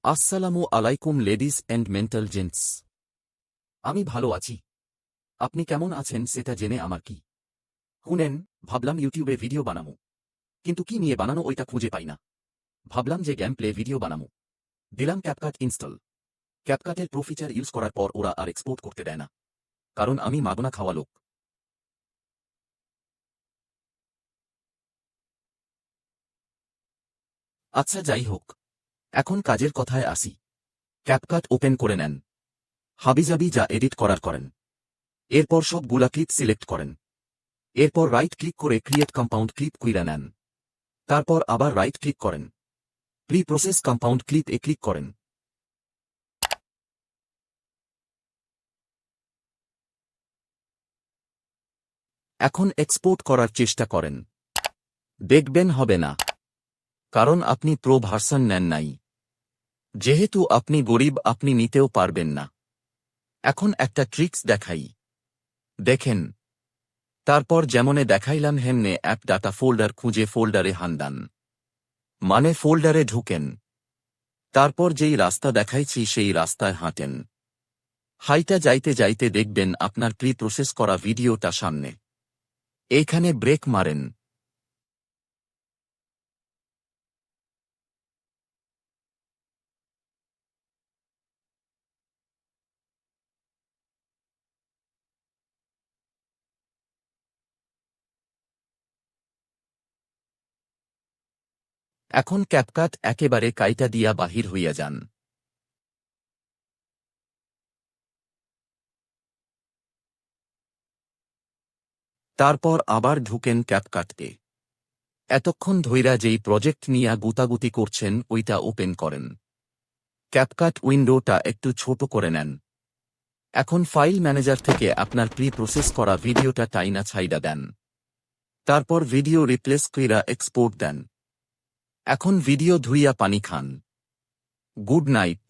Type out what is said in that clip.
আসসালামু আলাইকুম ladies and mental gents. আমি ভালো আছি। আপনি কেমন আছেন সেটা জেনে আমার কি। শুনেন, ভাবলাম ইউটিউবে ভিডিও বানামু, কিন্তু কি নিয়ে বানানো ওইটা খুঁজে পাই না। ভাবলাম যে গেম প্লে ভিডিও বানামু। দিলাম ক্যাপকাট ইনস্টল। ক্যাপকাটের প্রো ফিচার ইউজ করার পর ওরা আর এক্সপোর্ট করতে দেয় না, কারণ আমি মাগনা খাওয়া লোক। আচ্ছা যাই হোক, এখন কাজের কথায় আসি। ক্যাপকাট ওপেন করে নেন। হাবিজাবি যা এডিট করার করেন। এরপর সবগুলা ক্লিপ সিলেক্ট করেন। এরপর রাইট ক্লিক করে ক্রিয়েট কম্পাউন্ড ক্লিপ কুইরা নেন। তারপর আবার রাইট ক্লিক করেন। প্রি প্রসেস কম্পাউন্ড ক্লিপ এ ক্লিক করেন। এখন এক্সপোর্ট করার চেষ্টা করেন। দেখবেন হবে না, কারণ আপনি প্রো ভার্সন নেন নাই। যেহেতু আপনি গরিব, আপনি নিতেও পারবেন না। এখন একটা ট্রিক্স দেখাই, দেখেন। তারপর যেমনে দেখাইলাম হেমনে অ্যাপ ডাটা ফোল্ডার খুঁজে ফোল্ডারে হান্দান, মানে ফোল্ডারে ঢুকেন। তারপর যেই রাস্তা দেখাইছি সেই রাস্তায় হাঁটেন। হাইটা যাইতে যাইতে দেখবেন আপনার প্রি প্রসেস করা ভিডিওটা সামনে। এইখানে ব্রেক মারেন। এখন ক্যাপকাট একেবারে কাইটা দিয়া বাহির হইয়া যান। তারপর আবার ঢুকেন ক্যাপকাটে। এতক্ষণ ধইরা যেই প্রজেক্ট নিয়া গুতাগুতি করছেন ওইটা ওপেন করেন। ক্যাপকাট উইন্ডোটা একটু ছোট করে নেন। এখন ফাইল ম্যানেজার থেকে আপনার প্রি প্রসেস করা ভিডিওটা টাইনা ছাইডা দেন। তারপর ভিডিও রিপ্লেস কইরা এক্সপোর্ট দেন। এখন ভিডিও ধুইয়া পানি খান। Good night.